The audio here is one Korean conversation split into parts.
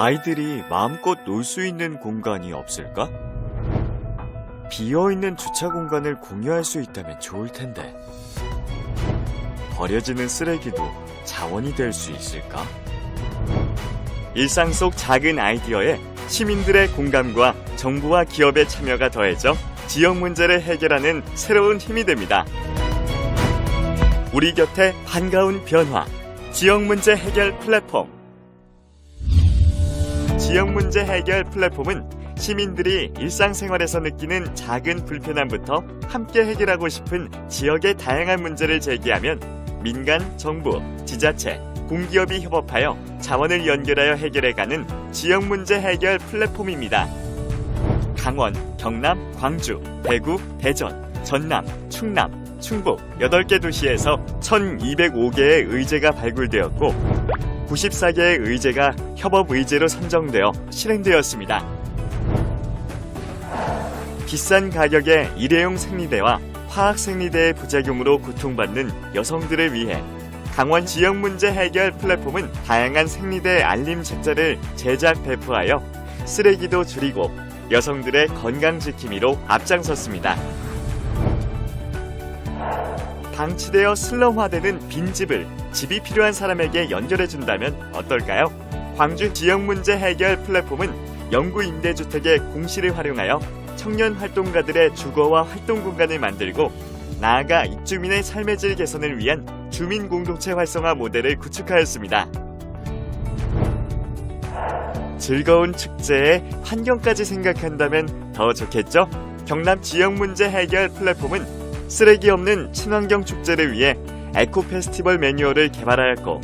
아이들이 마음껏 놀 수 있는 공간이 없을까? 비어있는 주차 공간을 공유할 수 있다면 좋을 텐데. 버려지는 쓰레기도 자원이 될 수 있을까? 일상 속 작은 아이디어에 시민들의 공감과 정부와 기업의 참여가 더해져 지역 문제를 해결하는 새로운 힘이 됩니다. 우리 곁에 반가운 변화, 지역 문제 해결 플랫폼. 지역 문제 해결 플랫폼은 시민들이 일상생활에서 느끼는 작은 불편함부터 함께 해결하고 싶은 지역의 다양한 문제를 제기하면 민간, 정부, 지자체, 공기업이 협업하여 자원을 연결하여 해결해가는 지역 문제 해결 플랫폼입니다. 강원, 경남, 광주, 대구, 대전, 전남, 충남, 충북 8개 도시에서 1,205개의 의제가 발굴되었고 94개의 의제가 협업 의제로 선정되어 실행되었습니다. 비싼 가격의 일회용 생리대와 화학 생리대의 부작용으로 고통받는 여성들을 위해 강원 지역 문제 해결 플랫폼은 다양한 생리대 알림 책자를 제작 배포하여 쓰레기도 줄이고 여성들의 건강 지킴이로 앞장섰습니다. 방치되어 슬럼화되는 빈집을 집이 필요한 사람에게 연결해준다면 어떨까요? 광주 지역 문제 해결 플랫폼은 영구 임대주택의 공시를 활용하여 청년 활동가들의 주거와 활동 공간을 만들고 나아가 입주민의 삶의 질 개선을 위한 주민 공동체 활성화 모델을 구축하였습니다. 즐거운 축제에 환경까지 생각한다면 더 좋겠죠? 경남 지역 문제 해결 플랫폼은 쓰레기 없는 친환경 축제를 위해 에코 페스티벌 매뉴얼을 개발하였고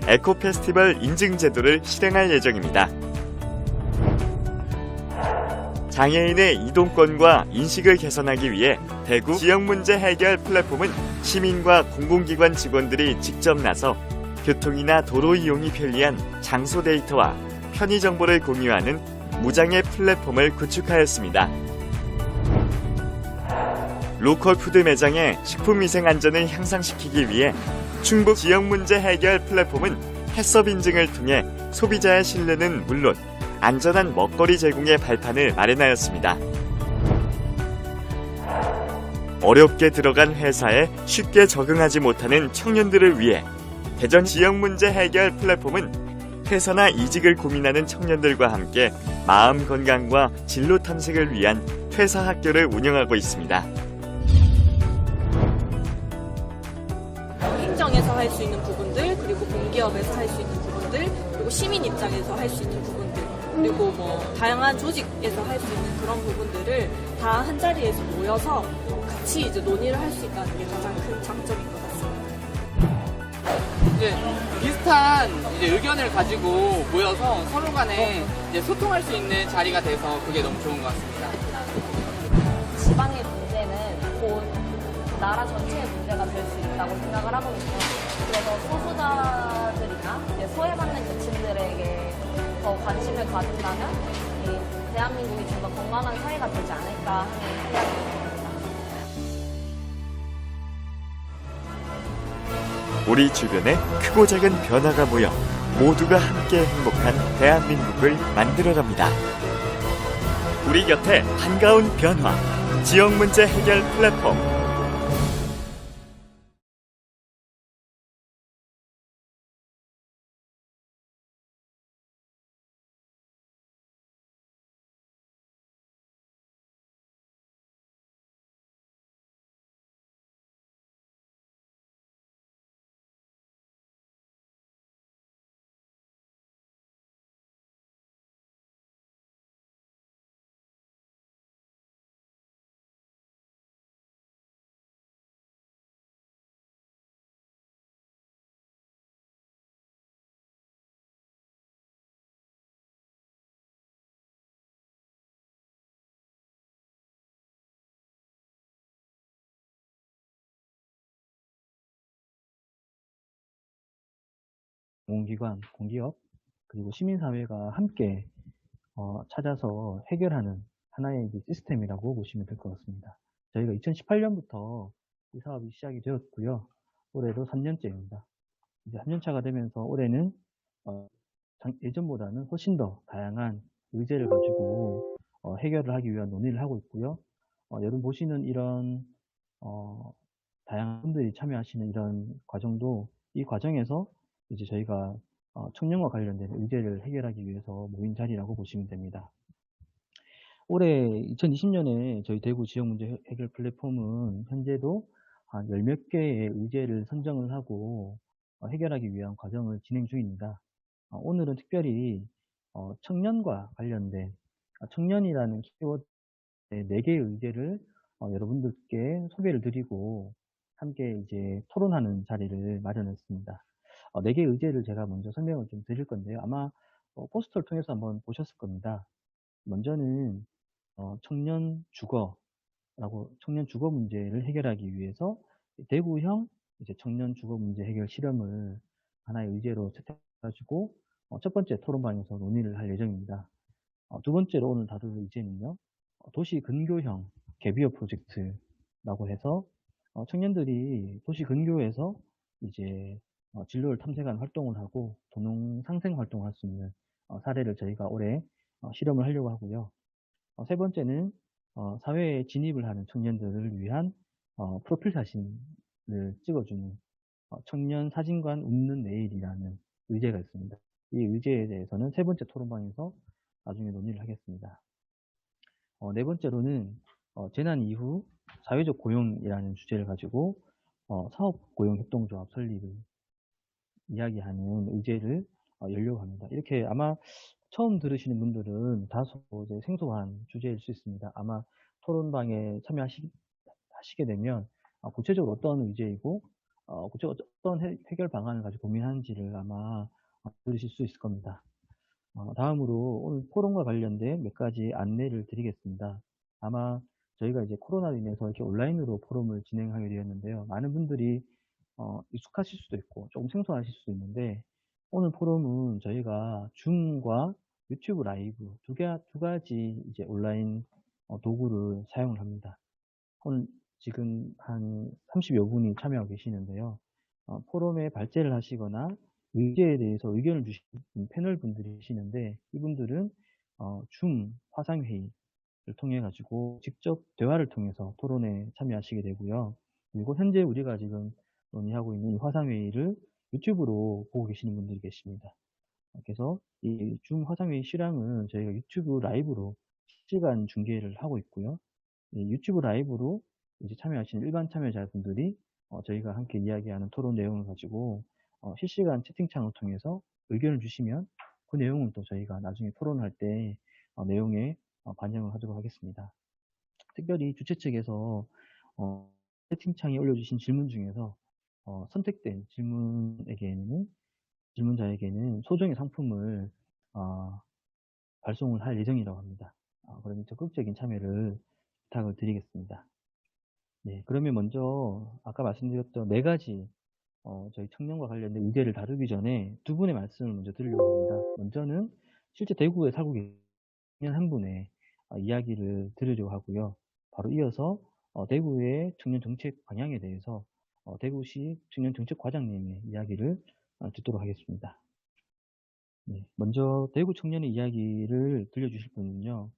에코 페스티벌 인증 제도를 실행할 예정입니다. 장애인의 이동권과 인식을 개선하기 위해 대구 지역 문제 해결 플랫폼은 시민과 공공기관 직원들이 직접 나서 교통이나 도로 이용이 편리한 장소 데이터와 편의 정보를 공유하는 무장애 플랫폼을 구축하였습니다. 로컬 푸드 매장의 식품위생 안전을 향상시키기 위해 충북 지역 문제 해결 플랫폼은 해썹 인증을 통해 소비자의 신뢰는 물론 안전한 먹거리 제공의 발판을 마련하였습니다. 어렵게 들어간 회사에 쉽게 적응하지 못하는 청년들을 위해 대전 지역 문제 해결 플랫폼은 퇴사나 이직을 고민하는 청년들과 함께 마음 건강과 진로 탐색을 위한 퇴사 학교를 운영하고 있습니다. 행정에서 할 수 있는 부분들, 그리고 공기업에서 할 수 있는 부분들, 그리고 시민 입장에서 할 수 있는 부분들, 그리고 다양한 조직에서 할 수 있는 그런 부분들을 다 한 자리에서 모여서 같이 이제 논의를 할 수 있다는 게 가장 큰 장점인 것 같습니다. 이제 비슷한 의견을 가지고 모여서 서로 간에 이제 소통할 수 있는 자리가 돼서 그게 너무 좋은 것 같습니다. 지방의 문제는 곧 나라 전체의 문제가 될 수 있다고 생각을 하거든요. 그래서 소수자들이나 이제 소외받는 계층들에게 더 관심을 가진다면 이 대한민국이 좀 더 건강한 사회가 되지 않을까 하는 생각이 듭니다. 우리 주변에 크고 작은 변화가 모여 모두가 함께 행복한 대한민국을 만들어갑니다. 우리 곁에 반가운 변화, 지역 문제 해결 플랫폼. 공공기관, 공기업, 그리고 시민사회가 함께 찾아서 해결하는 하나의 시스템이라고 보시면 될 것 같습니다. 저희가 2018년부터 이 사업이 시작이 되었고요. 올해도 3년째입니다. 이제 3년차가 되면서 올해는 예전보다는 훨씬 더 다양한 의제를 가지고 해결을 하기 위한 논의를 하고 있고요. 여러분 보시는 이런 다양한 분들이 참여하시는 이런 과정도 이 과정에서 이제 저희가 청년과 관련된 의제를 해결하기 위해서 모인 자리라고 보시면 됩니다. 올해 2020년에 저희 대구 지역문제 해결 플랫폼은 현재도 한 열 몇 개의 의제를 선정을 하고 해결하기 위한 과정을 진행 중입니다. 오늘은 특별히 청년과 관련된 청년이라는 키워드 4개의 의제를 여러분들께 소개를 드리고 함께 이제 토론하는 자리를 마련했습니다. 4개의 의제를 제가 먼저 설명을 좀 드릴 건데요. 아마 포스터를 통해서 한번 보셨을 겁니다. 먼저는 청년 주거 문제를 해결하기 위해서 대구형 이제 청년 주거 문제 해결 실험을 하나의 의제로 채택해가지고 첫 번째 토론방에서 논의를 할 예정입니다. 두 번째로 오늘 다룰 의제는요, 도시 근교형 갭이어 프로젝트라고 해서 청년들이 도시 근교에서 이제 진로를 탐색하는 활동을 하고 도농 상생 활동을 할 수 있는 사례를 저희가 올해 실험을 하려고 하고요. 세 번째는 사회에 진입을 하는 청년들을 위한 프로필 사진을 찍어주는 청년 사진관 웃는 내일이라는 의제가 있습니다. 이 의제에 대해서는 세 번째 토론방에서 나중에 논의를 하겠습니다. 네 번째로는 재난 이후 사회적 고용이라는 주제를 가지고 사업고용협동조합 설립을 이야기하는 의제를 열려고 합니다. 이렇게 아마 처음 들으시는 분들은 다소 이제 생소한 주제일 수 있습니다. 아마 토론방에 참여하시게 되면 구체적으로 어떤 의제이고 구체적으로 어떤 해결 방안을 가지고 고민하는지를 아마 들으실 수 있을 겁니다. 다음으로 오늘 토론과 관련된 몇 가지 안내를 드리겠습니다. 아마 저희가 이제 코로나로 인해서 이렇게 온라인으로 포럼을 진행하게 되었는데요. 많은 분들이 익숙하실 수도 있고 조금 생소하실 수도 있는데 오늘 포럼은 저희가 줌과 유튜브 라이브 두 가지 이제 온라인 도구를 사용을 합니다. 오늘 지금 한 30여 분이 참여하고 계시는데요. 포럼에 발제를 하시거나 의제에 대해서 의견을 주시는 패널 분들이 계시는데 이분들은 줌 화상회의를 통해 가지고 직접 대화를 통해서 토론에 참여하시게 되고요. 그리고 현재 우리가 지금 논의하고 있는 이 화상회의를 유튜브로 보고 계시는 분들이 계십니다. 그래서 이 줌 화상회의 실황은 저희가 유튜브 라이브로 실시간 중계를 하고 있고요. 이 유튜브 라이브로 이제 참여하시는 일반 참여자분들이 저희가 함께 이야기하는 토론 내용을 가지고 실시간 채팅창을 통해서 의견을 주시면 그 내용은 또 저희가 나중에 토론할 때 내용에 반영을 하도록 하겠습니다. 특별히 주최 측에서 채팅창에 올려주신 질문 중에서 선택된 질문자에게는 소정의 상품을 발송을 할 예정이라고 합니다. 그러면 적극적인 참여를 부탁을 드리겠습니다. 네, 그러면 먼저 아까 말씀드렸던 4가지 저희 청년과 관련된 의제를 다루기 전에 두 분의 말씀을 먼저 드리려고 합니다. 먼저는 실제 대구에 살고 계신 한 분의 이야기를 들으려고 하고요. 바로 이어서 대구의 청년 정책 방향에 대해서 대구시 청년 정책 과장님의 이야기를 듣도록 하겠습니다. 네, 먼저 대구 청년의 이야기를 들려주실 분은요.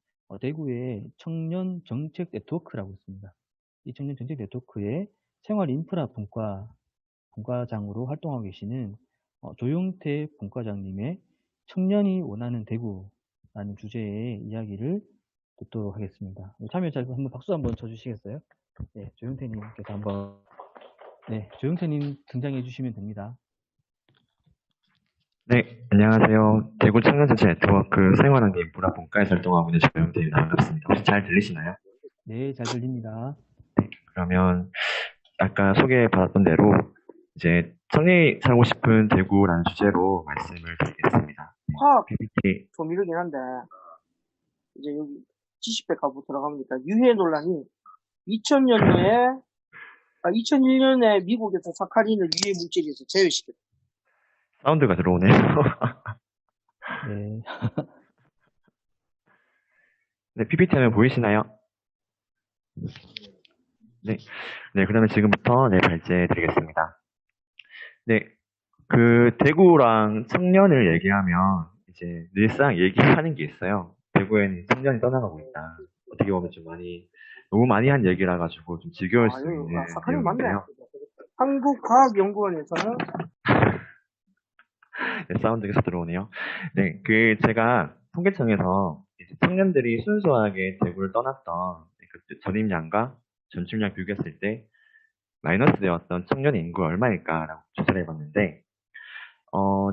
대구의 청년 정책 네트워크라고 있습니다. 이 청년 정책 네트워크의 생활 인프라 분과장으로 활동하고 계시는 조용태 분과장님의 청년이 원하는 대구라는 주제의 이야기를 듣도록 하겠습니다. 참여자 한번 박수 한번 쳐주시겠어요? 네, 조용태님께서 한번 조용태님 등장해 주시면 됩니다. 네, 안녕하세요. 대구 청년정책 네트워크 생활환경 인프라 분과에서 활동하고 있는 조영태입니다. 반갑습니다. 혹시 잘 들리시나요? 네, 잘 들립니다. 그러면 아까 소개받았던 대로 이제 청년이 살고 싶은 대구라는 주제로 말씀을 드리겠습니다. 화학 PPT. 좀 이러긴 한데 이제 여기 지식백 가보 들어가보니까 유해 논란이 2001년에 미국에서 사카린을 유해 물질에서 제외시켰다. 사운드가 들어오네요. 네. 네, PPT 화면 보이시나요? 네. 네, 그러면 지금부터 발제해 드리겠습니다. 네. 대구랑 청년을 얘기하면 이제 늘상 얘기하는 게 있어요. 대구에는 청년이 떠나가고 있다. 어떻게 보면 좀 너무 많이 한 얘기라 가지고 좀 지겨울 수 아유, 있는 사카님 맞네. 내용인데요. 한국과학연구원에서는 네, 사운드 계속 들어오네요. 네, 제가 통계청에서 이제 청년들이 순수하게 대구를 떠났던 그 전입량과 전출량 비교했을 때 마이너스 되었던 청년의 인구가 얼마일까라고 조사를 해봤는데,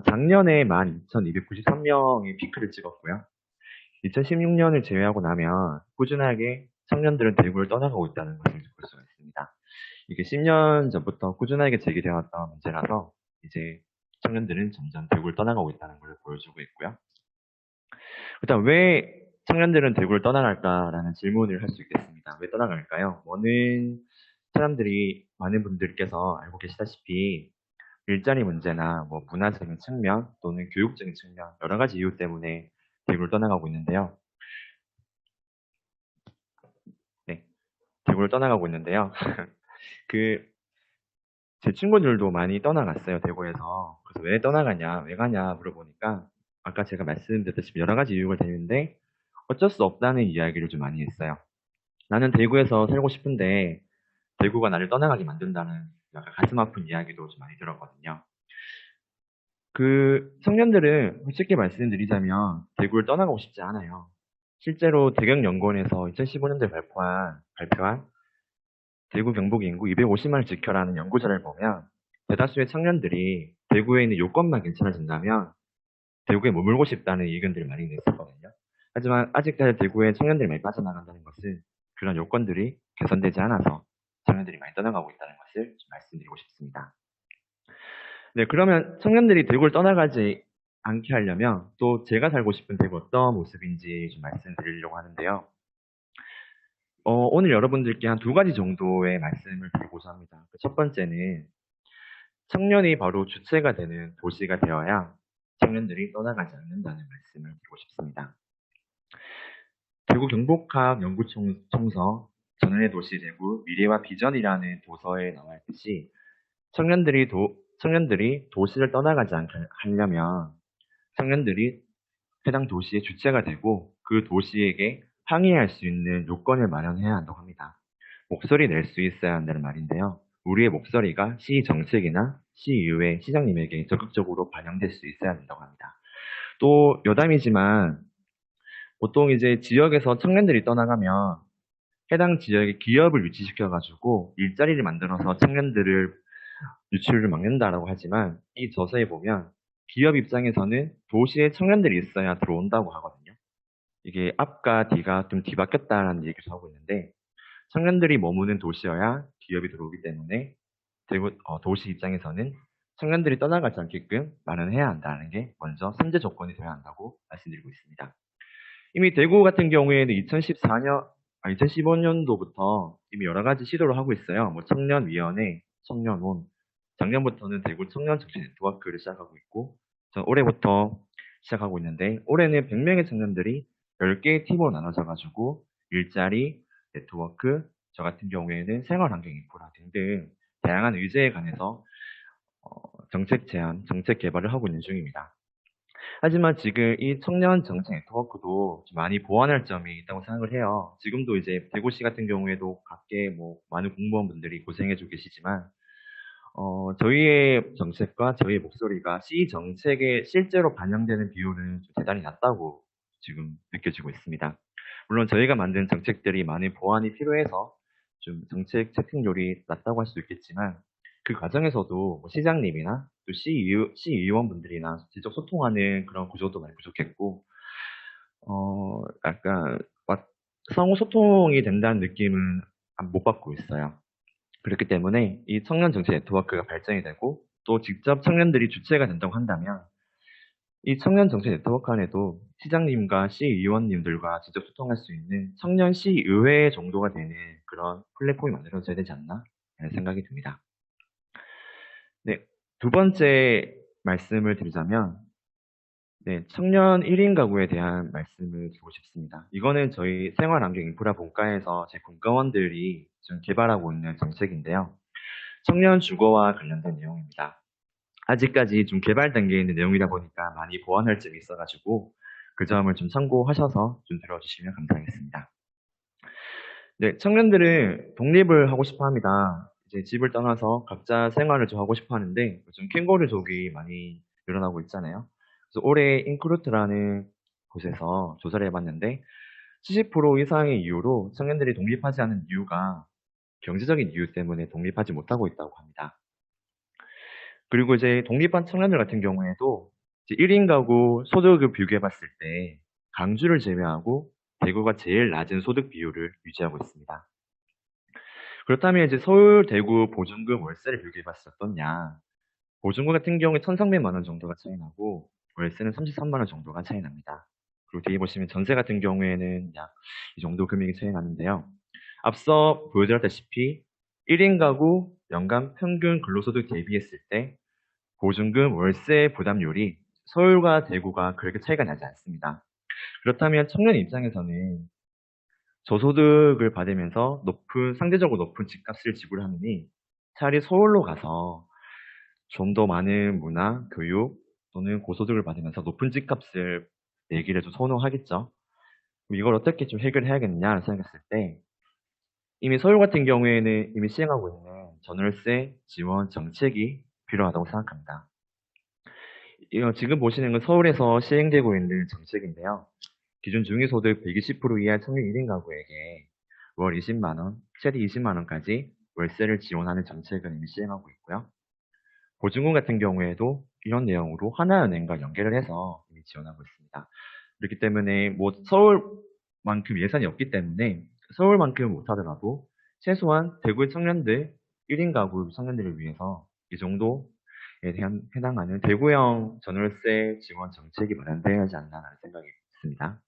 작년에 12,293명이 피크를 찍었고요. 2016년을 제외하고 나면 꾸준하게 청년들은 대구를 떠나가고 있다는 것을 볼 수가 있습니다. 이게 10년 전부터 꾸준하게 제기되었던 문제라서 이제 청년들은 점점 대구를 떠나가고 있다는 걸 보여주고 있고요. 일단 왜 청년들은 대구를 떠나갈까라는 질문을 할 수 있겠습니다. 왜 떠나갈까요? 많은 분들께서 알고 계시다시피 일자리 문제나 뭐 문화적인 측면 또는 교육적인 측면 여러 가지 이유 때문에 대구를 떠나가고 있는데요. 네, 대구를 떠나가고 있는데요. 제 친구들도 많이 떠나갔어요, 대구에서. 그래서 왜 떠나가냐, 왜 가냐 물어보니까 아까 제가 말씀드렸다시피 여러 가지 이유가 되는데 어쩔 수 없다는 이야기를 좀 많이 했어요. 나는 대구에서 살고 싶은데 대구가 나를 떠나가게 만든다는 약간 가슴 아픈 이야기도 좀 많이 들었거든요. 청년들은 솔직히 말씀드리자면 대구를 떠나가고 싶지 않아요. 실제로 대경연구원에서 2015년도에 발표한 대구 경북 인구 250만을 지켜라는 연구자를 보면 대다수의 청년들이 대구에 있는 요건만 괜찮아진다면 대구에 머물고 싶다는 의견들을 많이 냈었거든요. 하지만 아직까지 대구에 청년들이 많이 빠져나간다는 것은 그런 요건들이 개선되지 않아서 청년들이 많이 떠나가고 있다는 것을 좀 말씀드리고 싶습니다. 네, 그러면 청년들이 대구를 떠나가지 않게 하려면 또 제가 살고 싶은 대구 어떤 모습인지 좀 말씀드리려고 하는데요. 오늘 여러분들께 한 2가지 정도의 말씀을 드리고자 합니다. 첫 번째는 청년이 바로 주체가 되는 도시가 되어야 청년들이 떠나가지 않는다는 말씀을 드리고 싶습니다. 대구 경북학 연구총서 전원의 도시 대구 미래와 비전이라는 도서에 나와 있듯이 청년들이 도시를 떠나가지 않게 하려면 청년들이 해당 도시의 주체가 되고 그 도시에게 항의할 수 있는 요건을 마련해야 한다고 합니다. 목소리 낼 수 있어야 한다는 말인데요. 우리의 목소리가 시 정책이나 시의회, 시장님에게 적극적으로 반영될 수 있어야 한다고 합니다. 또 여담이지만 보통 이제 지역에서 청년들이 떠나가면 해당 지역의 기업을 유치시켜가지고 일자리를 만들어서 청년들을 유출을 막는다라고 하지만 이 저서에 보면 기업 입장에서는 도시에 청년들이 있어야 들어온다고 하거든요. 이게 앞과 뒤가 좀 뒤바뀌었다는 얘기를 하고 있는데 청년들이 머무는 도시여야 기업이 들어오기 때문에 도시 입장에서는 청년들이 떠나가지 않게끔 마련해야 한다는 게 먼저 선제 조건이 되어야 한다고 말씀드리고 있습니다. 이미 대구 같은 경우에는 2015년도부터 이미 여러 가지 시도를 하고 있어요. 뭐 청년위원회, 청년원, 작년부터는 대구 청년 정치 네트워크를 시작하고 있고 올해부터 시작하고 있는데 올해는 100명의 청년들이 10개의 팀으로 나눠져가지고 일자리, 네트워크, 저 같은 경우에는 생활환경 인프라 등등 다양한 의제에 관해서 정책 제안, 정책 개발을 하고 있는 중입니다. 하지만 지금 이 청년 정책 네트워크도 좀 많이 보완할 점이 있다고 생각을 해요. 지금도 이제 대구시 같은 경우에도 밖에 뭐 많은 공무원분들이 고생해주고 계시지만 저희의 정책과 저희의 목소리가 시 정책에 실제로 반영되는 비율은 좀 대단히 낮다고 지금 느껴지고 있습니다. 물론 저희가 만든 정책들이 많은 보완이 필요해서 좀 정책 채택률이 낮다고 할 수 있겠지만 그 과정에서도 뭐 시장님이나 또 시의원분들이나 직접 소통하는 그런 구조도 많이 부족했고 약간 상호 소통이 된다는 느낌은 못 받고 있어요. 그렇기 때문에 이 청년 정치 네트워크가 발전이 되고 또 직접 청년들이 주체가 된다고 한다면 이 청년 정치 네트워크 안에도 시장님과 시의원님들과 직접 소통할 수 있는 청년 시의회 정도가 되는 그런 플랫폼이 만들어져야 되지 않나 하는 생각이 듭니다. 네, 2번째 말씀을 드리자면 청년 1인 가구에 대한 말씀을 드리고 싶습니다. 이거는 저희 생활환경 인프라 본과에서 제 공과원들이 좀 개발하고 있는 정책인데요. 청년 주거와 관련된 내용입니다. 아직까지 좀 개발 단계에 있는 내용이다 보니까 많이 보완할 점이 있어가지고 그 점을 좀 참고하셔서 좀 들어주시면 감사하겠습니다. 네, 청년들은 독립을 하고 싶어 합니다. 이제 집을 떠나서 각자 생활을 좀 하고 싶어 하는데 요즘 캥거루족이 많이 늘어나고 있잖아요. 그래서 올해 인크루트라는 곳에서 조사를 해봤는데 70% 이상의 이유로 청년들이 독립하지 않은 이유가 경제적인 이유 때문에 독립하지 못하고 있다고 합니다. 그리고 이제 독립한 청년들 같은 경우에도 이제 1인 가구 소득을 비교해 봤을 때 강주를 제외하고 대구가 제일 낮은 소득 비율을 유지하고 있습니다. 그렇다면 이제 서울, 대구 보증금 월세를 비교해 봤을 때 어떻냐? 보증금 같은 경우에 1,300만 원 정도가 차이 나고 월세는 33만 원 정도가 차이 납니다. 그리고 뒤에 보시면 전세 같은 경우에는 약 이 정도 금액이 차이 나는데요. 앞서 보여드렸다시피 1인 가구 연간 평균 근로소득 대비했을 때 보증금 월세 부담률이 서울과 대구가 그렇게 차이가 나지 않습니다. 그렇다면 청년 입장에서는 저소득을 받으면서 상대적으로 높은 집값을 지불하느니 차라리 서울로 가서 좀 더 많은 문화, 교육 또는 고소득을 받으면서 높은 집값을 내기를 좀 선호하겠죠. 그럼 이걸 어떻게 좀 해결해야겠냐 생각했을 때 이미 서울 같은 경우에는 이미 시행하고 있는 전월세 지원 정책이 필요하다고 생각합니다. 지금 보시는 건 서울에서 시행되고 있는 정책인데요. 기준 중위소득 120% 이하 청년 1인 가구에게 월 20만 원, 최대 20만 원까지 월세를 지원하는 정책을 이미 시행하고 있고요. 보증금 같은 경우에도 이런 내용으로 하나은행과 연계를 해서 이미 지원하고 있습니다. 그렇기 때문에 뭐 서울만큼 예산이 없기 때문에 서울만큼 못하더라도 최소한 대구의 청년들 1인 가구 청년들을 위해서 이 정도에 대한 해당하는 대구형 전월세 지원 정책이 마련되어야 하지 않나라는 생각이 듭니다.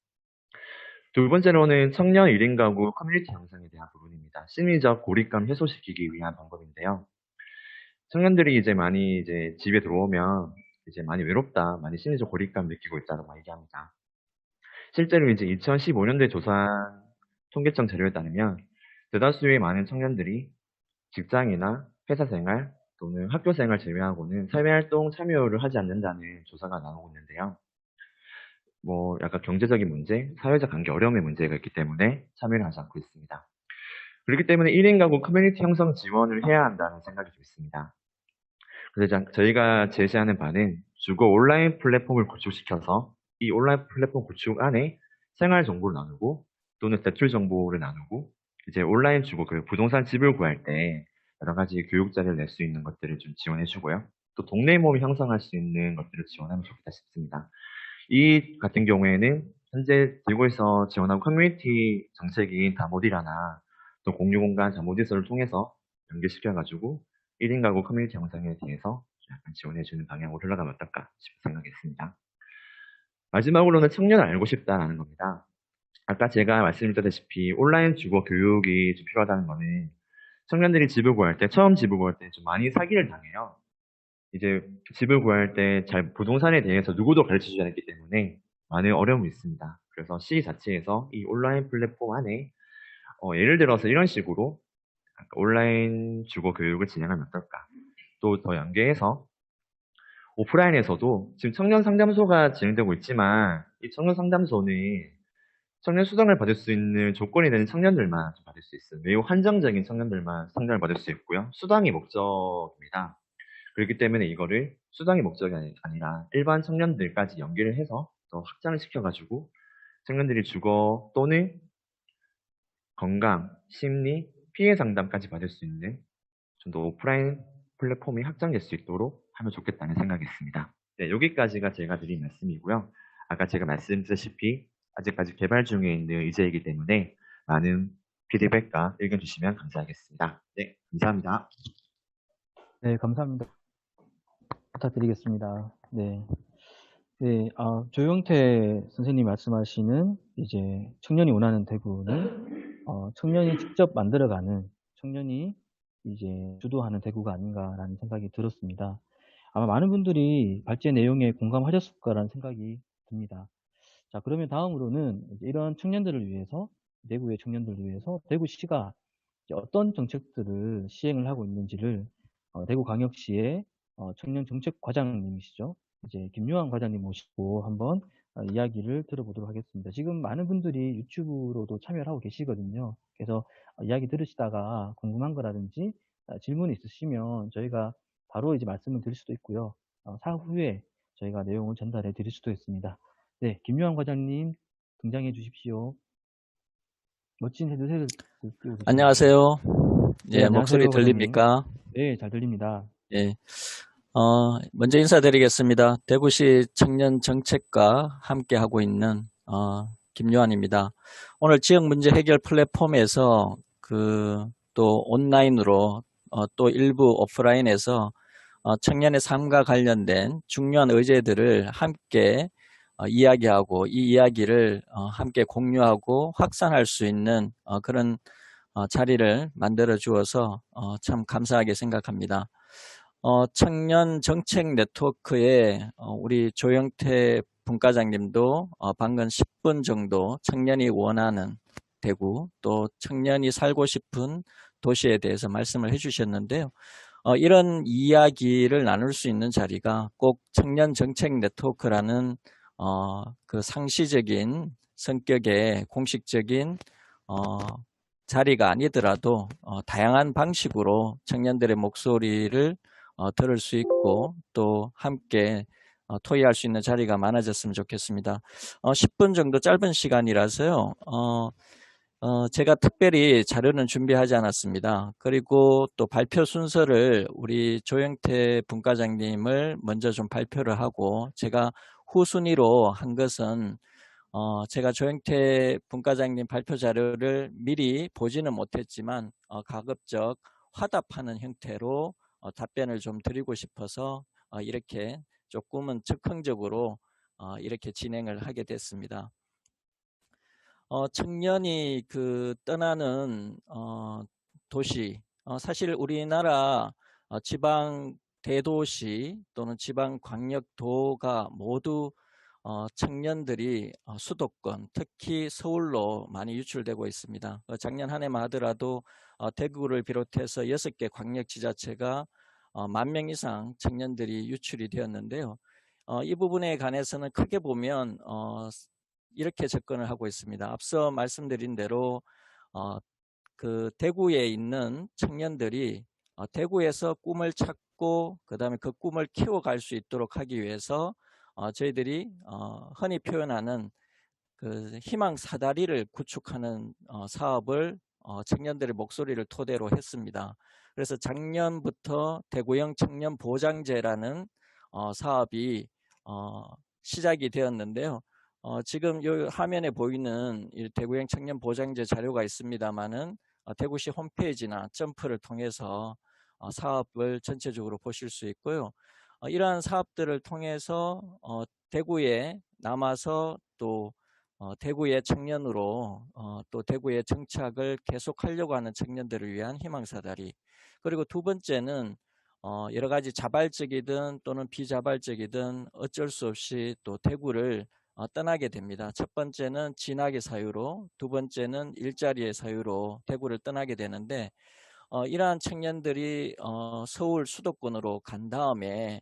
두 번째로는 청년 1인 가구 커뮤니티 형성에 대한 부분입니다. 심리적 고립감 해소시키기 위한 방법인데요. 청년들이 이제 많이 이제 집에 들어오면 이제 많이 외롭다, 많이 심리적 고립감 느끼고 있다고 얘기합니다. 실제로 이제 2015년도에 조사한 통계청 자료에 따르면 대다수의 많은 청년들이 직장이나 회사 생활 또는 학교 생활 제외하고는 사회활동 참여를 하지 않는다는 조사가 나오고 있는데요. 뭐 약간 경제적인 문제, 사회적 관계 어려움의 문제가 있기 때문에 참여를 하지 않고 있습니다. 그렇기 때문에 1인 가구 커뮤니티 형성 지원을 해야 한다는 생각이 좀 있습니다. 그래서 저희가 제시하는 바는 주거 온라인 플랫폼을 구축시켜서 이 온라인 플랫폼 구축 안에 생활 정보를 나누고 또는 대출 정보를 나누고 이제 온라인 주거 그 부동산 집을 구할 때 여러 가지 교육 자료를 낼 수 있는 것들을 좀 지원해 주고요. 또 동네 모임을 형성할 수 있는 것들을 지원하면 좋겠다 싶습니다. 이 같은 경우에는 현재 대구에서 지원하고 커뮤니티 정책인 다모디라나 또 공유공간 자모디서를 통해서 연계시켜가지고 1인 가구 커뮤니티 형성에 대해서 약간 지원해주는 방향으로 흘러가면 어떨까 싶은 생각했습니다. 마지막으로는 청년을 알고 싶다라는 겁니다. 아까 제가 말씀드렸다시피 온라인 주거 교육이 좀 필요하다는 거는 청년들이 집을 구할 때, 처음 집을 구할 때 좀 많이 사기를 당해요. 이제 집을 구할 때 잘 부동산에 대해서 누구도 가르쳐주지 않기 때문에 많은 어려움이 있습니다. 그래서 시 자체에서 이 온라인 플랫폼 안에 예를 들어서 이런 식으로 온라인 주거 교육을 진행하면 어떨까? 또 더 연계해서 오프라인에서도 지금 청년 상담소가 진행되고 있지만 이 청년 상담소는 청년 수당을 받을 수 있는 조건이 되는 청년들만 받을 수 있어요. 매우 한정적인 청년들만 상담을 받을 수 있고요. 수당이 목적입니다. 그렇기 때문에 이거를 수당이 목적이 아니라 일반 청년들까지 연계를 해서 더 확장을 시켜가지고 청년들이 주거 또는 건강, 심리, 피해 상담까지 받을 수 있는 좀 더 오프라인 플랫폼이 확장될 수 있도록 하면 좋겠다는 생각이 있습니다. 네, 여기까지가 제가 드린 말씀이고요. 아까 제가 말씀드렸다시피 아직까지 개발 중에 있는 의제이기 때문에 많은 피드백과 의견 주시면 감사하겠습니다. 네, 감사합니다. 네, 감사합니다. 부탁드리겠습니다. 네. 네, 조영태 선생님 말씀하시는 이제 청년이 원하는 대구는 청년이 직접 만들어가는 청년이 이제 주도하는 대구가 아닌가라는 생각이 들었습니다. 아마 많은 분들이 발제 내용에 공감하셨을 거라는 생각이 듭니다. 자, 그러면 다음으로는 이제 이런 청년들을 위해서, 대구의 청년들을 위해서 대구시가 이제 어떤 정책들을 시행을 하고 있는지를 대구광역시의 청년 정책 과장님이시죠. 이제 김요한 과장님 모시고 한번 이야기를 들어보도록 하겠습니다. 지금 많은 분들이 유튜브로도 참여를 하고 계시거든요. 그래서 이야기 들으시다가 궁금한 거라든지 질문이 있으시면 저희가 바로 이제 말씀을 드릴 수도 있고요. 사후에 저희가 내용을 전달해 드릴 수도 있습니다. 네, 김요한 과장님 등장해 주십시오. 멋진 헤드셋을 끼고 계십니다. 안녕하세요. 네, 예, 안녕하세요, 목소리 과장님. 들립니까? 네, 잘 들립니다. 예. 먼저 인사드리겠습니다. 대구시 청년 정책과 함께 하고 있는, 김요한입니다. 오늘 지역 문제 해결 플랫폼에서 또 온라인으로, 또 일부 오프라인에서 청년의 삶과 관련된 중요한 의제들을 함께 이야기하고 이 이야기를 함께 공유하고 확산할 수 있는 그런 자리를 만들어 주어서 참 감사하게 생각합니다. 청년 정책 네트워크에 우리 조영태 분과장님도 방금 10분 정도 청년이 원하는 대구 또 청년이 살고 싶은 도시에 대해서 말씀을 해주셨는데요. 이런 이야기를 나눌 수 있는 자리가 꼭 청년 정책 네트워크라는 그 상시적인 성격의 공식적인 자리가 아니더라도 다양한 방식으로 청년들의 목소리를 들을 수 있고 또 함께 토의할 수 있는 자리가 많아졌으면 좋겠습니다. 10분 정도 짧은 시간이라서요. 제가 특별히 자료는 준비하지 않았습니다. 그리고 또 발표 순서를 우리 조영태 분과장님을 먼저 좀 발표를 하고 제가 후순위로 한 것은 제가 조영태 분과장님 발표 자료를 미리 보지는 못했지만 가급적 화답하는 형태로 답변을 좀 드리고 싶어서 이렇게 조금은 즉흥적으로 이렇게 진행을 하게 됐습니다. 청년이 떠나는 도시, 사실 우리나라 지방 대도시 또는 지방 광역도가 모두 청년들이 수도권, 특히 서울로 많이 유출되고 있습니다. 작년 한 해만 하더라도 대구를 비롯해서 6개 광역지자체가 10,000명 이상 청년들이 유출이 되었는데요. 이 부분에 관해서는 크게 보면 이렇게 접근을 하고 있습니다. 앞서 말씀드린 대로 대구에 있는 청년들이 대구에서 꿈을 찾고 그다음에 그 꿈을 키워갈 수 있도록 하기 위해서 저희들이 흔히 표현하는 희망 사다리를 구축하는 사업을 청년들의 목소리를 토대로 했습니다. 그래서 작년부터 대구형 청년 보장제라는 사업이 시작이 되었는데요. 지금 이 화면에 보이는 이 대구형 청년 보장제 자료가 있습니다만은 대구시 홈페이지나 점프를 통해서 사업을 전체적으로 보실 수 있고요. 이러한 사업들을 통해서 대구에 남아서 또 대구의 청년으로 또 대구의 정착을 계속하려고 하는 청년들을 위한 희망사다리. 그리고 두 번째는 여러 가지 자발적이든 또는 비자발적이든 어쩔 수 없이 또 대구를 떠나게 됩니다. 첫 번째는 진학의 사유로, 두 번째는 일자리의 사유로 대구를 떠나게 되는데 이러한 청년들이 서울 수도권으로 간 다음에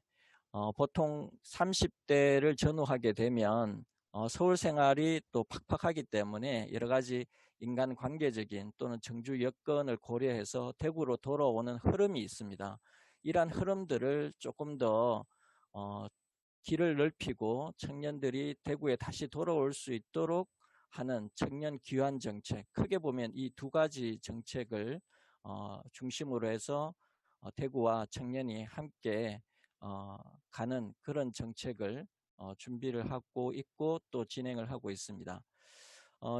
보통 30대를 전후하게 되면 서울 생활이 또 팍팍하기 때문에 여러 가지 인간관계적인 또는 정주 여건을 고려해서 대구로 돌아오는 흐름이 있습니다. 이러한 흐름들을 조금 더 길을 넓히고 청년들이 대구에 다시 돌아올 수 있도록 하는 청년 귀환 정책, 크게 보면 이 두 가지 정책을 중심으로 해서 대구와 청년이 함께 가는 그런 정책을 준비를 하고 있고 또 진행을 하고 있습니다.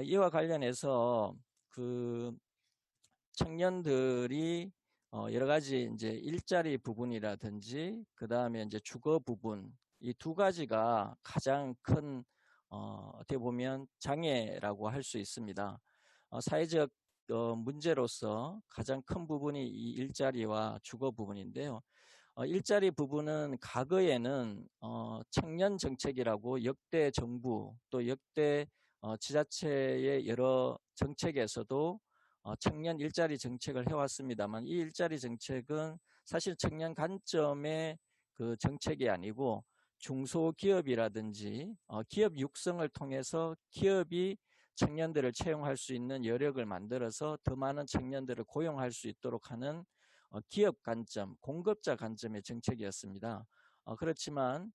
이와 관련해서 청년들이 여러 가지 이제 일자리 부분이라든지 그 다음에 이제 주거 부분 이 두 가지가 가장 큰 어떻게 보면 장애라고 할 수 있습니다. 사회적 문제로서 가장 큰 부분이 이 일자리와 주거 부분인데요. 일자리 부분은 과거에는 청년 정책이라고 역대 정부 또 역대 지자체의 여러 정책에서도 청년 일자리 정책을 해왔습니다만 이 일자리 정책은 사실 청년 관점의 그 정책이 아니고 중소기업이라든지 기업 육성을 통해서 기업이 청년들을 채용할 수 있는 여력을 만들어서 더 많은 청년들을 고용할 수 있도록 하는 기업 관점, 공급자 관점의 정책이었습니다. 그렇지만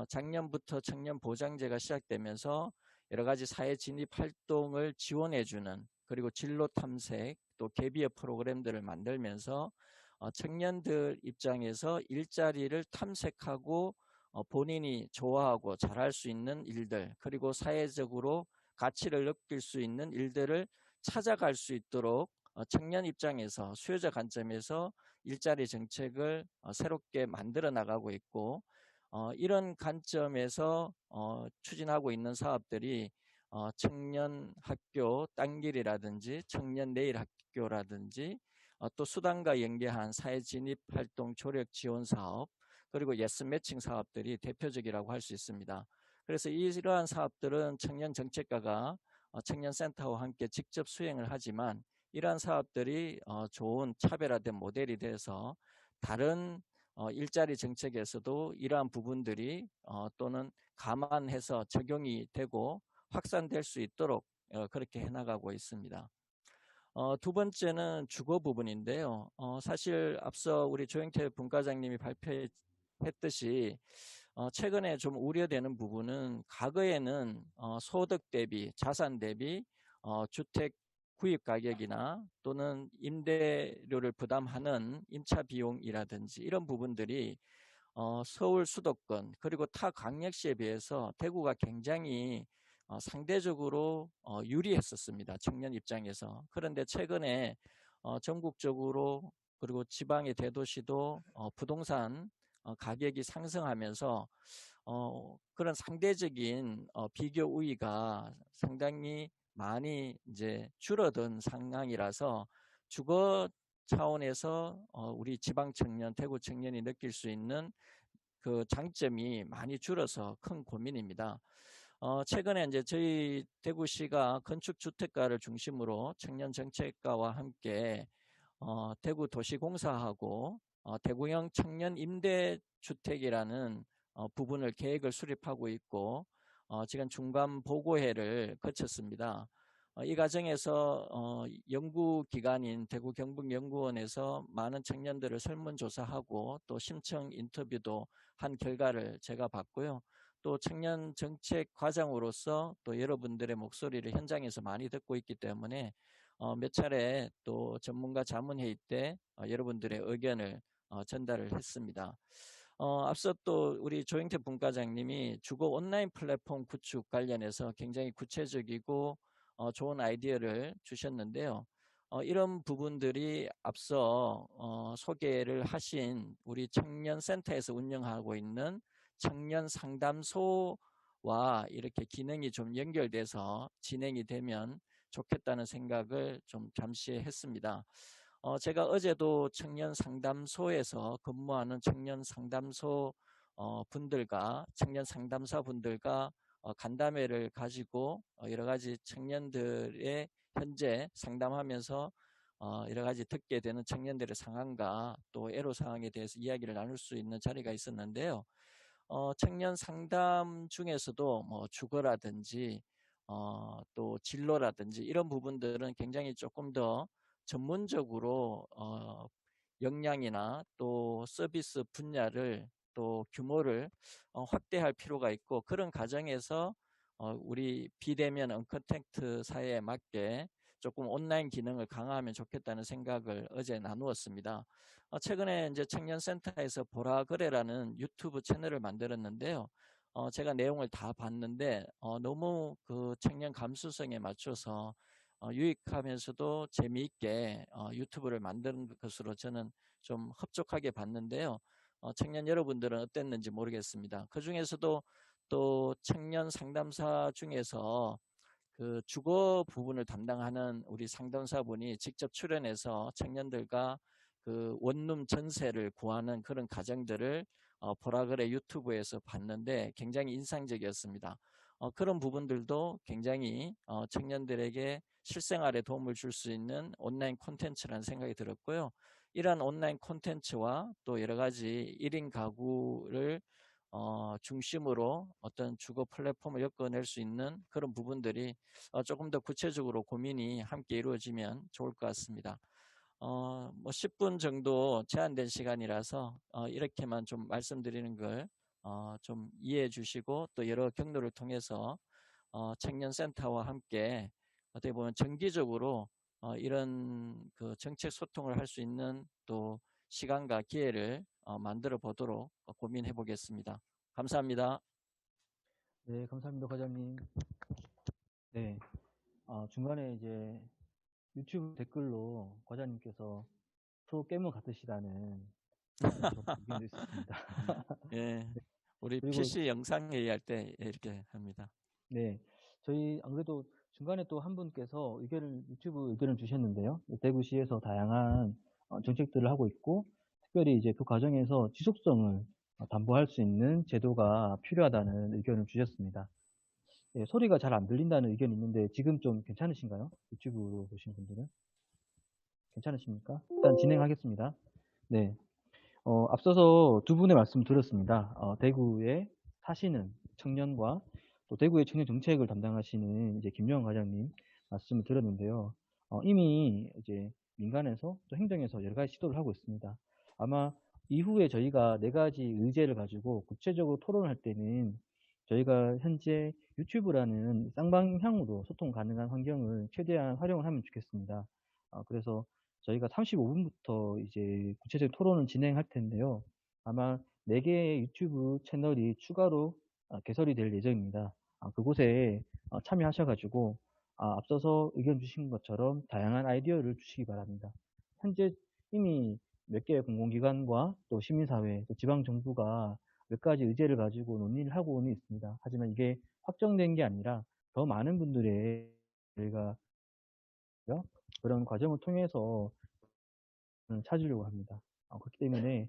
작년부터 청년 보장제가 시작되면서 여러 가지 사회 진입 활동을 지원해주는 그리고 진로 탐색 또 개비업 프로그램들을 만들면서 청년들 입장에서 일자리를 탐색하고 본인이 좋아하고 잘할 수 있는 일들 그리고 사회적으로 가치를 느낄 수 있는 일들을 찾아갈 수 있도록 청년 입장에서 수요자 관점에서 일자리 정책을 새롭게 만들어 나가고 있고 이런 관점에서 추진하고 있는 사업들이 청년 학교 땅길이라든지 청년 내일 학교라든지 또 수당과 연계한 사회 진입 활동 조력 지원 사업 그리고 예스 매칭 사업들이 대표적이라고 할 수 있습니다. 그래서 이러한 사업들은 청년 정책과가 청년센터와 함께 직접 수행을 하지만 이러한 사업들이 좋은 차별화된 모델이 돼서 다른 일자리 정책에서도 이러한 부분들이 또는 감안해서 적용이 되고 확산될 수 있도록 그렇게 해나가고 있습니다. 두 번째는 주거 부분인데요. 사실 앞서 우리 조영태 분과장님이 발표했듯이 최근에 좀 우려되는 부분은 과거에는 소득 대비, 자산 대비 주택 구입 가격이나 또는 임대료를 부담하는 임차 비용이라든지 이런 부분들이 서울 수도권 그리고 타 광역시에 비해서 대구가 굉장히 상대적으로 유리했었습니다. 청년 입장에서. 그런데 최근에 전국적으로 그리고 지방의 대도시도 부동산 가격이 상승하면서 그런 상대적인 비교 우위가 상당히 많이 이제 줄어든 상황이라서 주거 차원에서 우리 지방 청년, 대구 청년이 느낄 수 있는 그 장점이 많이 줄어서 큰 고민입니다. 최근에 이제 저희 대구시가 건축주택가를 중심으로 청년 정책과와 함께 대구 도시공사하고 대구형 청년 임대주택이라는 부분을 계획을 수립하고 있고 지금 중간 보고회를 거쳤습니다. 이 과정에서 연구기관인 대구 경북연구원에서 많은 청년들을 설문조사하고 또 심층 인터뷰도 한 결과를 제가 봤고요. 또 청년 정책 과장으로서 또 여러분들의 목소리를 현장에서 많이 듣고 있기 때문에 몇 차례 또 전문가 자문회의 때 여러분들의 의견을 전달을 했습니다. 앞서 또 우리 조영태 분과장님이 주거 온라인 플랫폼 구축 관련해서 굉장히 구체적이고 좋은 아이디어를 주셨는데요. 이런 부분들이 앞서 소개를 하신 우리 청년센터에서 운영하고 있는 청년 상담소와 이렇게 기능이 좀 연결돼서 진행이 되면 좋겠다는 생각을 좀 잠시 했습니다. 제가 어제도 청년 상담소에서 근무하는 청년 상담소 분들과 청년 상담사 분들과 간담회를 가지고 여러 가지 청년들의 현재 상담하면서 여러 가지 듣게 되는 청년들의 상황과 또 애로사항에 대해서 이야기를 나눌 수 있는 자리가 있었는데요. 청년 상담 중에서도 뭐 주거라든지 또 진로라든지 이런 부분들은 굉장히 조금 더 전문적으로 역량이나 또 서비스 분야를 또 규모를 확대할 필요가 있고 그런 과정에서 우리 비대면 언컨택트 사회에 맞게 조금 온라인 기능을 강화하면 좋겠다는 생각을 어제 나누었습니다. 최근에 이제 청년센터에서 보라그래라는 유튜브 채널을 만들었는데요. 제가 내용을 다 봤는데 너무 그 청년 감수성에 맞춰서 유익하면서도 재미있게 유튜브를 만드는 것으로 저는 좀 흡족하게 봤는데요. 청년 여러분들은 어땠는지 모르겠습니다. 그 중에서도 또 청년 상담사 중에서 그 주거 부분을 담당하는 우리 상담사분이 직접 출연해서 청년들과 그 원룸 전세를 구하는 그런 과정들을 보라그래 유튜브에서 봤는데 굉장히 인상적이었습니다. 그런 부분들도 굉장히 청년들에게 실생활에 도움을 줄 수 있는 온라인 콘텐츠라는 생각이 들었고요. 이러한 온라인 콘텐츠와 또 여러 가지 1인 가구를 중심으로 어떤 주거 플랫폼을 엮어낼 수 있는 그런 부분들이 조금 더 구체적으로 고민이 함께 이루어지면 좋을 것 같습니다. 뭐 10분 정도 제한된 시간이라서 이렇게만 좀 말씀드리는 걸 좀 이해해 주시고 또 여러 경로를 통해서 청년센터와 함께 어떻게 보면 정기적으로 이런 그 정책 소통을 할 수 있는 또 시간과 기회를 만들어 보도록 고민해 보겠습니다. 감사합니다. 네, 감사합니다, 과장님. 네, 중간에 이제 유튜브 댓글로 과장님께서 프로게이머 같으시다는 의견도 있었습니다. 예, 우리 그리고 PC 영상 회의할 때 이렇게 합니다. 네, 저희 안 그래도 중간에 또 한 분께서 유튜브 의견을 주셨는데요. 대구시에서 다양한 정책들을 하고 있고, 특별히 이제 그 과정에서 지속성을 담보할 수 있는 제도가 필요하다는 의견을 주셨습니다. 네, 소리가 잘 안 들린다는 의견이 있는데 지금 좀 괜찮으신가요? 유튜브로 보신 분들은? 괜찮으십니까? 일단 진행하겠습니다. 네. 앞서서 두 분의 말씀 들었습니다. 대구에 사시는 청년과 또 대구의 청년 정책을 담당하시는 이제 김영환 과장님 말씀을 들었는데요. 이미 이제 민간에서 또 행정에서 여러 가지 시도를 하고 있습니다. 아마 이후에 저희가 네 가지 의제를 가지고 구체적으로 토론을 할 때는 저희가 현재 유튜브라는 쌍방향으로 소통 가능한 환경을 최대한 활용을 하면 좋겠습니다. 그래서 저희가 35분부터 이제 구체적 토론을 진행할 텐데요. 아마 4개의 유튜브 채널이 추가로 개설이 될 예정입니다. 그곳에 참여하셔가지고 앞서서 의견 주신 것처럼 다양한 아이디어를 주시기 바랍니다. 현재 이미 몇 개의 공공기관과 또 시민사회, 또 지방정부가 몇 가지 의제를 가지고 논의를 하고는 있습니다. 하지만 이게 확정된 게 아니라 더 많은 분들의 저희가 그런 과정을 통해서 찾으려고 합니다. 그렇기 때문에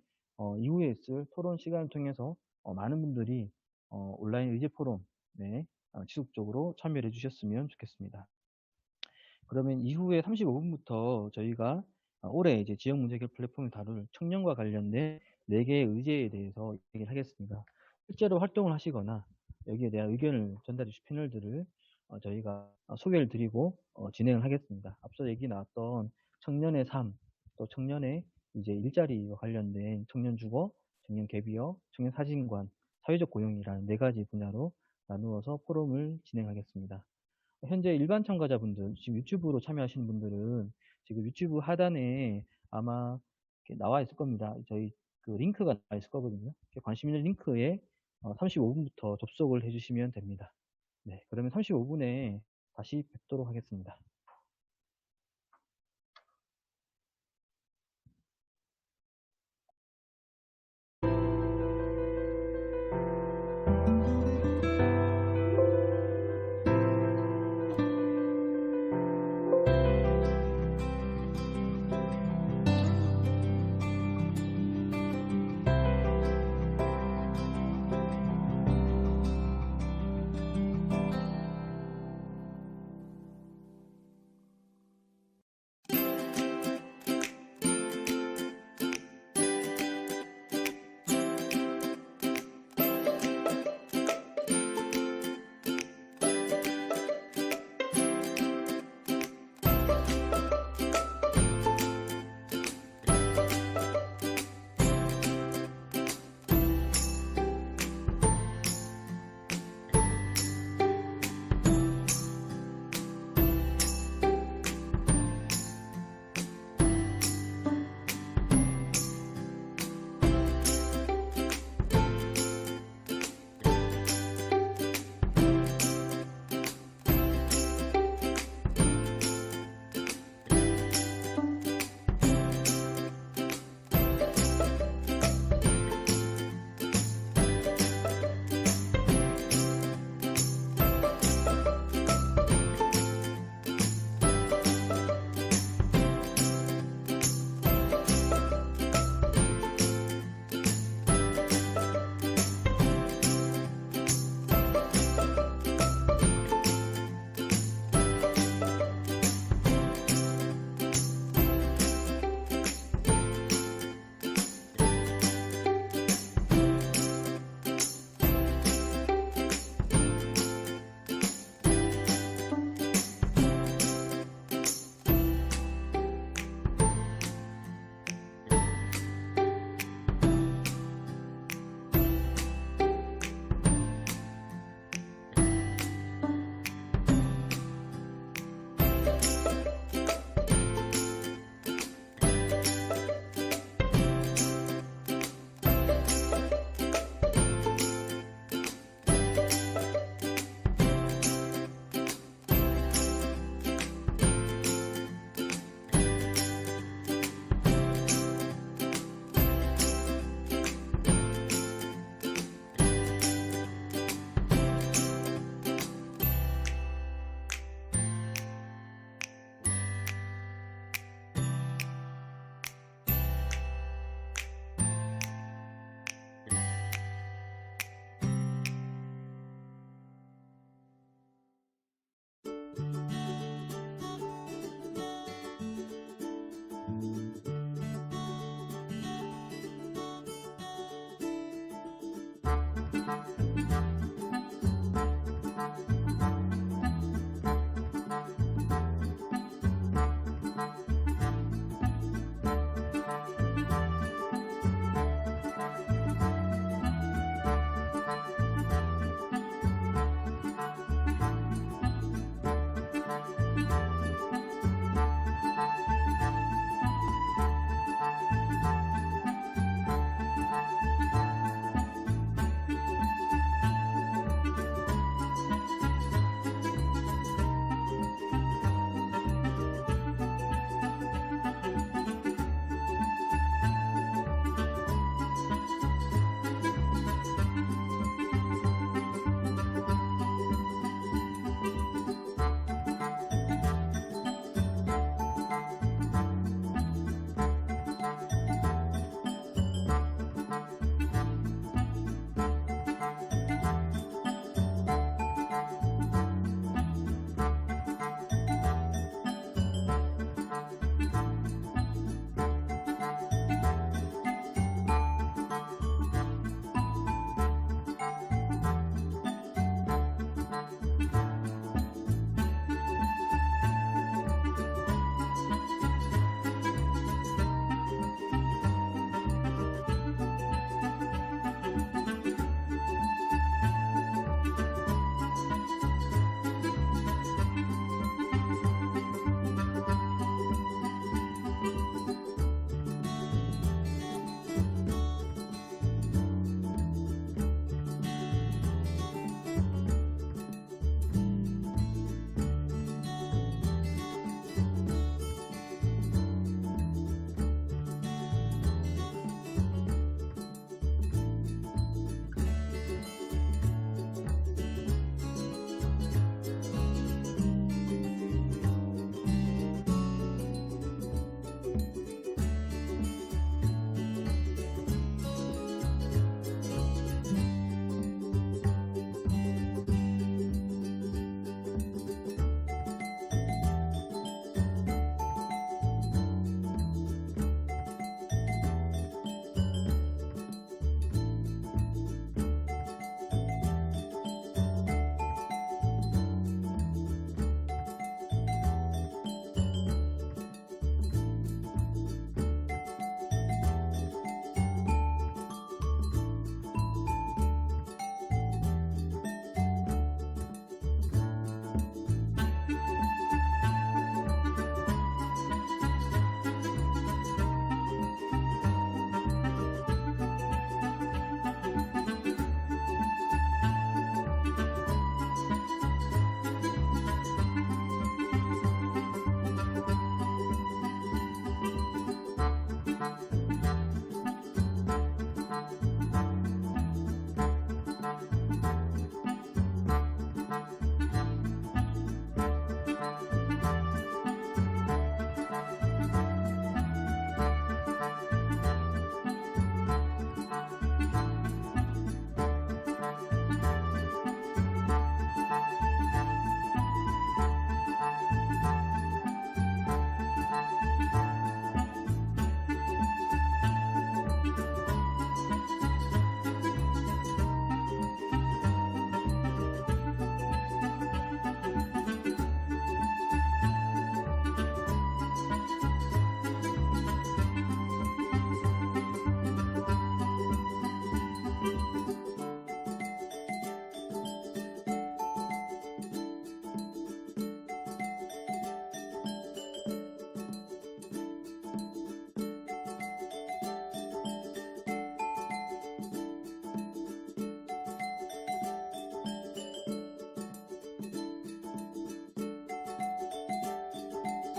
이후에 있을 토론 시간을 통해서 많은 분들이 온라인 의제 포럼에 지속적으로 참여를 해주셨으면 좋겠습니다. 그러면 이후에 35분부터 저희가 올해 이제 지역 문제 해결 플랫폼을 다룰 청년과 관련된 4개의 의제에 대해서 얘기를 하겠습니다. 실제로 활동을 하시거나 여기에 대한 의견을 전달해 주신 패널들을 저희가 소개를 드리고 진행을 하겠습니다. 앞서 얘기 나왔던 청년의 삶, 또 청년의 이제 일자리와 관련된 청년 주거, 청년 갭이어, 청년 사진관, 사회적 고용이라는 4가지 분야로 나누어서 포럼을 진행하겠습니다. 현재 일반 참가자분들, 지금 유튜브로 참여하시는 분들은 지금 유튜브 하단에 아마 이렇게 나와 있을 겁니다. 저희 그 링크가 나와 있을 거거든요. 관심 있는 링크에 35분부터 접속을 해주시면 됩니다. 네, 그러면 35분에 다시 뵙도록 하겠습니다.